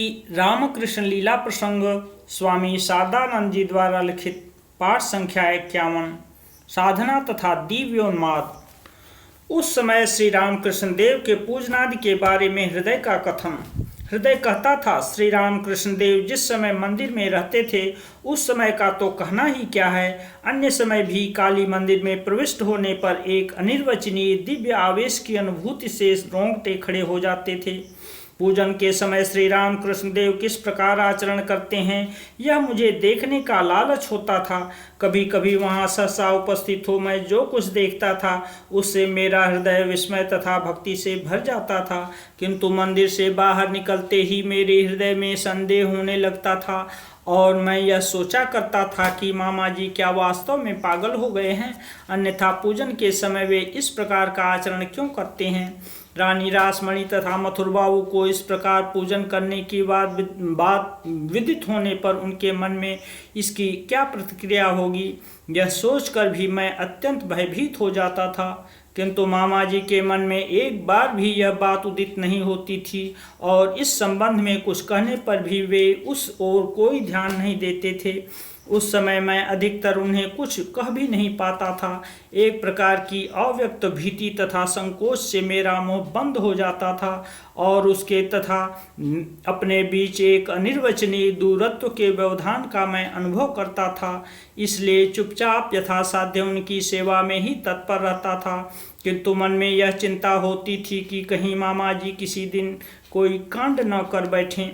रामकृष्ण लीला प्रसंग स्वामी शारदानंद जी द्वारा लिखित पाठ संख्या 51 साधना तथा दिव्योन्माद। उस समय श्री रामकृष्ण देव के पूजनादि के बारे में हृदय का कथन। हृदय कहता था, श्री रामकृष्ण देव जिस समय मंदिर में रहते थे उस समय का तो कहना ही क्या है, अन्य समय भी काली मंदिर में प्रविष्ट होने पर एक अनिर्वचनीय दिव्य आवेश की अनुभूति से रोंगटे खड़े हो जाते थे। पूजन के समय श्री रामकृष्ण देव किस प्रकार आचरण करते हैं यह मुझे देखने का लालच होता था। कभी कभी वहां सहसा उपस्थित हो मैं जो कुछ देखता था उससे मेरा हृदय विस्मय तथा भक्ति से भर जाता था, किंतु मंदिर से बाहर निकलते ही मेरे हृदय में संदेह होने लगता था और मैं यह सोचा करता था कि मामा जी क्या वास्तव में पागल हो गए हैं, अन्यथा पूजन के समय वे इस प्रकार का आचरण क्यों करते हैं। रानी रासमणि तथा मथुर बाबू को इस प्रकार पूजन करने की बात विदित होने पर उनके मन में इसकी क्या प्रतिक्रिया होगी, यह सोचकर भी मैं अत्यंत भयभीत हो जाता था। किंतु मामा जी के मन में एक बार भी यह बात उदित नहीं होती थी और इस संबंध में कुछ कहने पर भी वे उस ओर कोई ध्यान नहीं देते थे। उस समय मैं अधिकतर उन्हें कुछ कह भी नहीं पाता था। एक प्रकार की अव्यक्त भीति तथा संकोच से मेरा मुंह बंद हो जाता था और उसके तथा अपने बीच एक अनिर्वचनीय दूरत्व के व्यवधान का मैं अनुभव करता था। इसलिए चुपचाप यथासाध्य उनकी सेवा में ही तत्पर रहता था, किंतु मन में यह चिंता होती थी कि कहीं मामा जी किसी दिन कोई कांड न कर बैठें।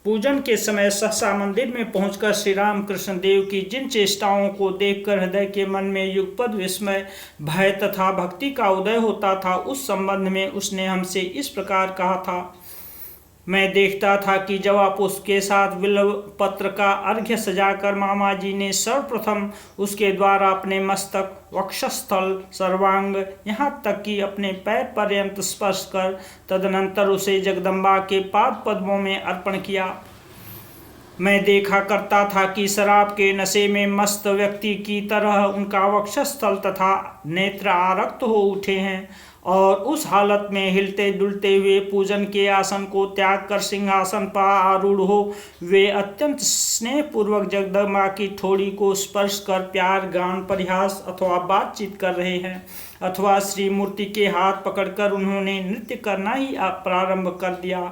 पूजन के समय सहसा मंदिर में पहुंचकर श्री रामकृष्ण देव की जिन चेष्टाओं को देखकर हृदय के मन में युगपद विस्मय, भय तथा भक्ति का उदय होता था, उस संबंध में उसने हमसे इस प्रकार कहा था। मैं देखता था कि जवा पुष्प के साथ बिल्व पत्र का अर्घ्य सजाकर मामा जी ने सर्वप्रथम उसके द्वारा अपने मस्तक, वक्षस्थल, सर्वांग यहाँ तक कि अपने पैर पर्यंत स्पर्श कर तदनंतर उसे जगदम्बा के पाद पद्मों में अर्पण किया। मैं देखा करता था कि शराब के नशे में मस्त व्यक्ति की तरह उनका वक्षस्थल तथा नेत्र आरक्त हो उठे हैं और उस हालत में हिलते डुलते हुए पूजन के आसन को त्याग कर सिंहासन पर आरूढ़ हो वे अत्यंत स्नेहपूर्वक जगदम्बा की ठोड़ी को स्पर्श कर प्यार, गान, परिहास अथवा बातचीत कर रहे हैं, अथवा श्री मूर्ति के हाथ पकड़कर उन्होंने नृत्य करना ही प्रारंभ कर दिया।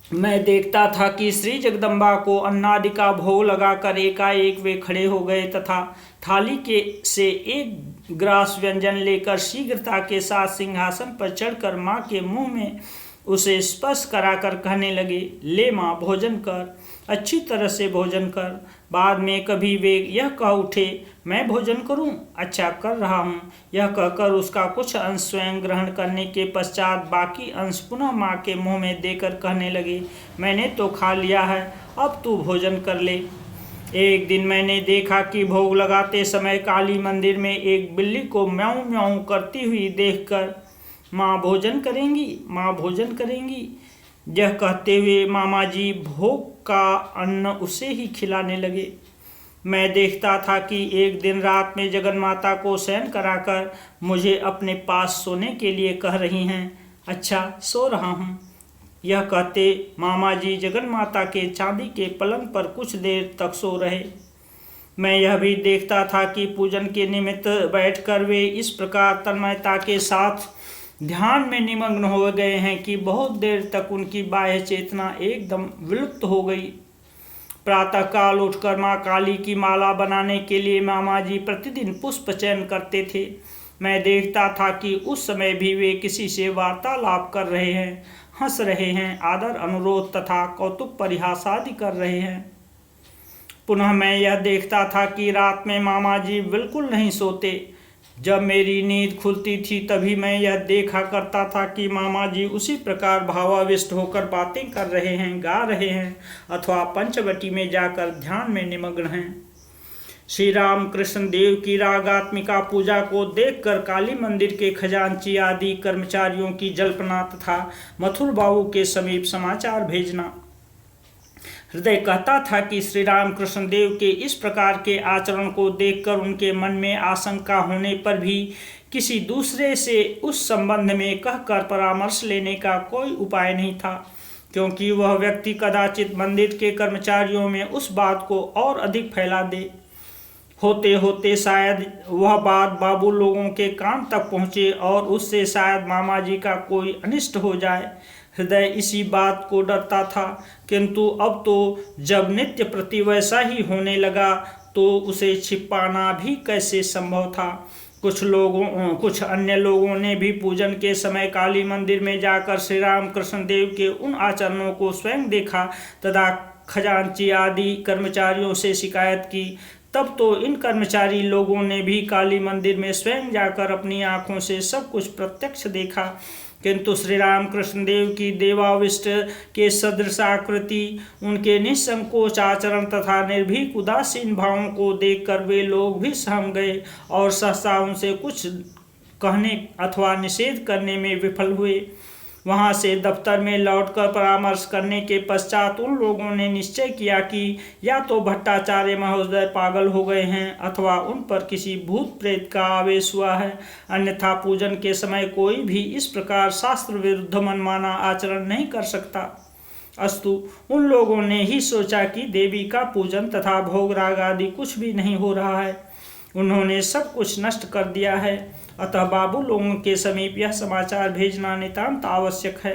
मैं देखता था कि श्री जगदम्बा को अन्नादि का भोग लगाकर एकाएक वे खड़े हो गए तथा थाली के से एक ग्रास व्यंजन लेकर शीघ्रता के साथ सिंहासन पर चढ़कर माँ के मुंह में उसे स्पर्श कराकर कहने लगे, ले माँ भोजन कर, अच्छी तरह से भोजन कर। बाद में कभी वे यह कह उठे, मैं भोजन करूं, अच्छा कर रहा हूं। यह कहकर उसका कुछ अंश स्वयं ग्रहण करने के पश्चात बाकी अंश पुनः माँ के मुंह में देकर कहने लगे, मैंने तो खा लिया है, अब तू भोजन कर ले। एक दिन मैंने देखा कि भोग लगाते समय काली मंदिर में एक बिल्ली को म्याऊं म्याऊं करती हुई देखकर माँ भोजन करेंगी, माँ भोजन करेंगी, यह कहते हुए मामा जी भोग का अन्न उसे ही खिलाने लगे। मैं देखता था कि एक दिन रात में जगन माता को शयन कराकर मुझे अपने पास सोने के लिए कह रही हैं, अच्छा सो रहा हूँ। यह कहते मामा जी जगन माता के चांदी के पलंग पर कुछ देर तक सो रहे। मैं यह भी देखता था कि पूजन के निमित्त बैठकर वे इस प्रकार तन्मयता के साथ ध्यान में निमग्न हो गए हैं कि बहुत देर तक उनकी बाह्य चेतना एकदम विलुप्त हो गई। प्रातःकाल उठकर माँ काली की माला बनाने के लिए मामा जी प्रतिदिन पुष्प चयन करते थे। मैं देखता था कि उस समय भी वे किसी से वार्तालाप कर रहे हैं, हंस रहे हैं, आदर अनुरोध तथा कौतुक परिहास आदि कर रहे हैं। पुनः मैं यह देखता था कि रात में मामा जी बिल्कुल नहीं सोते। जब मेरी नींद खुलती थी तभी मैं यह देखा करता था कि मामा जी उसी प्रकार भावाविष्ट होकर बातें कर रहे हैं, गा रहे हैं अथवा पंचवटी में जाकर ध्यान में निमग्न हैं। श्री रामकृष्ण देव की रागात्मिका पूजा को देखकर काली मंदिर के खजांची आदि कर्मचारियों की जल्पना तथा मथुर बाबू के समीप समाचार भेजना। हृदय कहता था कि श्री रामकृष्ण देव के इस प्रकार के आचरण को देखकर उनके मन में आशंका होने पर भी किसी दूसरे से उस संबंध में कहकर परामर्श लेने का कोई उपाय नहीं था। क्योंकि वह व्यक्ति कदाचित मंदिर के कर्मचारियों में उस बात को और अधिक फैला दे। होते होते शायद वह बात बाबू लोगों के कान तक पहुँचे और उससे शायद मामा जी का कोई अनिष्ट हो जाए। हृदय इसी बात को डरता था, किंतु अब तो जब नित्य प्रति वैसा ही होने लगा तो उसे छिपाना भी कैसे संभव था। कुछ अन्य लोगों ने भी पूजन के समय काली मंदिर में जाकर श्री राम कृष्ण देव के उन आचरणों को स्वयं देखा तथा खजांची आदि कर्मचारियों से शिकायत की। तब तो इन कर्मचारी लोगों ने भी काली मंदिर में स्वयं जाकर अपनी आंखों से सब कुछ प्रत्यक्ष देखा, किंतु श्री राम कृष्ण देव की देवाविष्ट के सदृश आकृति, उनके निसंकोच आचरण तथा निर्भीक उदासीन भावों को देखकर वे लोग भी सहम गए और सहसा उनसे कुछ कहने अथवा निषेध करने में विफल हुए। वहां से दफ्तर में लौटकर परामर्श करने के पश्चात उन लोगों ने निश्चय किया कि या तो भट्टाचार्य महोदय पागल हो गए हैं अथवा उन पर किसी भूत प्रेत का आवेश हुआ है, अन्यथा पूजन के समय कोई भी इस प्रकार शास्त्र विरुद्ध मनमाना आचरण नहीं कर सकता। अस्तु, उन लोगों ने ही सोचा कि देवी का पूजन तथा भोग राग आदि कुछ भी नहीं हो रहा है, उन्होंने सब कुछ नष्ट कर दिया है, अतः बाबू लोगों के समीप यह समाचार भेजना नितांत आवश्यक है।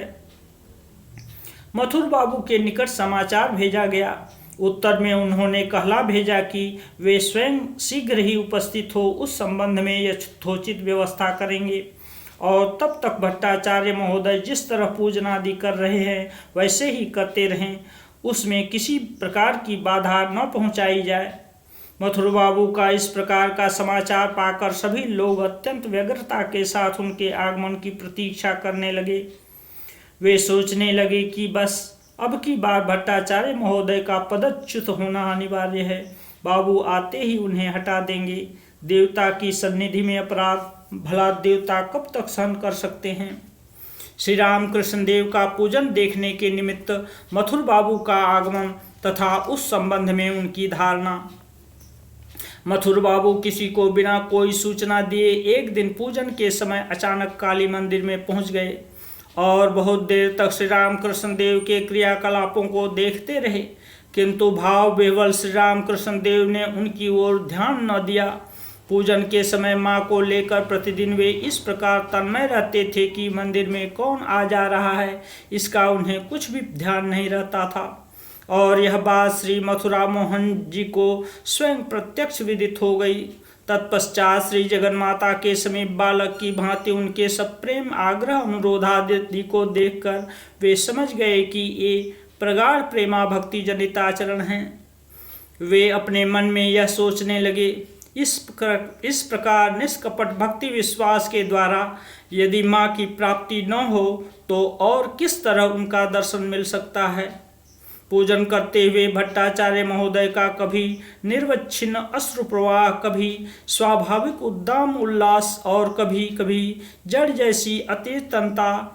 मथुर बाबू के निकट समाचार भेजा गया। उत्तर में उन्होंने कहला भेजा कि वे स्वयं शीघ्र ही उपस्थित हो उस संबंध में यथोचित व्यवस्था करेंगे और तब तक भट्टाचार्य महोदय जिस तरह पूजनादि कर रहे हैं वैसे ही करते रहें, उसमें किसी प्रकार की बाधा न पहुंचाई जाए। मथुर बाबू का इस प्रकार का समाचार पाकर सभी लोग अत्यंत व्यग्रता के साथ उनके आगमन की प्रतीक्षा करने लगे। वे सोचने लगे कि बस अब की बार भट्टाचार्य महोदय का पदच्युत होना अनिवार्य है, बाबू आते ही उन्हें हटा देंगे। देवता की सन्निधि में अपराध भला देवता कब तक सहन कर सकते हैं। श्री राम कृष्ण देव का पूजन देखने के निमित्त मथुर बाबू का आगमन तथा उस संबंध में उनकी धारणा। मथुर बाबू किसी को बिना कोई सूचना दिए एक दिन पूजन के समय अचानक काली मंदिर में पहुंच गए और बहुत देर तक श्री राम कृष्ण देव के क्रियाकलापों को देखते रहे, किंतु भाव विह्वल श्री राम कृष्ण देव ने उनकी ओर ध्यान न दिया। पूजन के समय माँ को लेकर प्रतिदिन वे इस प्रकार तन्मय रहते थे कि मंदिर में कौन आ जा रहा है इसका उन्हें कुछ भी ध्यान नहीं रहता था, और यह बात श्री मथुरा मोहन जी को स्वयं प्रत्यक्ष विदित हो गई। तत्पश्चात श्री जगन्माता के समीप बालक की भांति उनके सप्रेम आग्रह अनुरोधादि को देखकर वे समझ गए कि ये प्रगाढ़ प्रेमा भक्ति जनित आचरण हैं। वे अपने मन में यह सोचने लगे, इस प्रकार निष्कपट भक्ति विश्वास के द्वारा यदि माँ की प्राप्ति न हो तो और किस तरह उनका दर्शन मिल सकता है। पूजन करते हुए भट्टाचार्य महोदय का कभी निर्वच्छिन्न अश्रु प्रवाह, कभी स्वाभाविक उद्दाम उल्लास और कभी कभी जड़ जैसी अचेतनता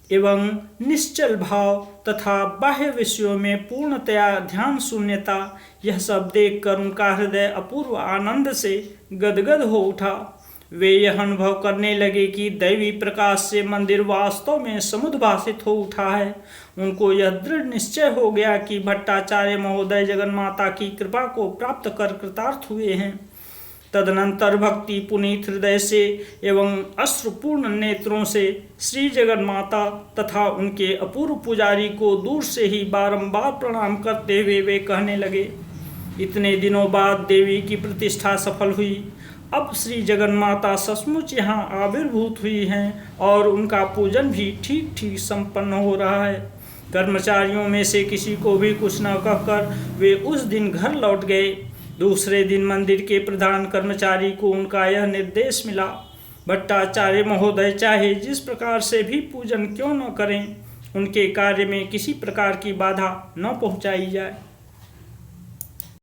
एवं निश्चल भाव तथा बाह्य विषयों में पूर्णतया ध्यान शून्यता, यह सब देखकर उनका हृदय अपूर्व आनंद से गदगद हो उठा। वे यह अनुभव करने लगे कि दैवी प्रकाश से मंदिर वास्तव में समुद्भासित हो उठा है। उनको यह दृढ़ निश्चय हो गया कि भट्टाचार्य महोदय जगन्माता की कृपा को प्राप्त कर कृतार्थ हुए हैं। तदनंतर भक्ति पुनीत हृदय से एवं अश्रुपूर्ण नेत्रों से श्री जगन्माता तथा उनके अपूर्व पुजारी को दूर से ही बारंबार प्रणाम करते हुए वे कहने लगे, इतने दिनों बाद देवी की प्रतिष्ठा सफल हुई। अब श्री जगन्माता सचमुच यहाँ आविर्भूत हुई हैं और उनका पूजन भी ठीक ठीक संपन्न हो रहा है। कर्मचारियों में से किसी को भी कुछ न कहकर वे उस दिन घर लौट गए। दूसरे दिन मंदिर के प्रधान कर्मचारी को उनका यह निर्देश मिला, भट्टाचार्य महोदय चाहे जिस प्रकार से भी पूजन क्यों न करें, उनके कार्य में किसी प्रकार की बाधा न पहुँचाई जाए।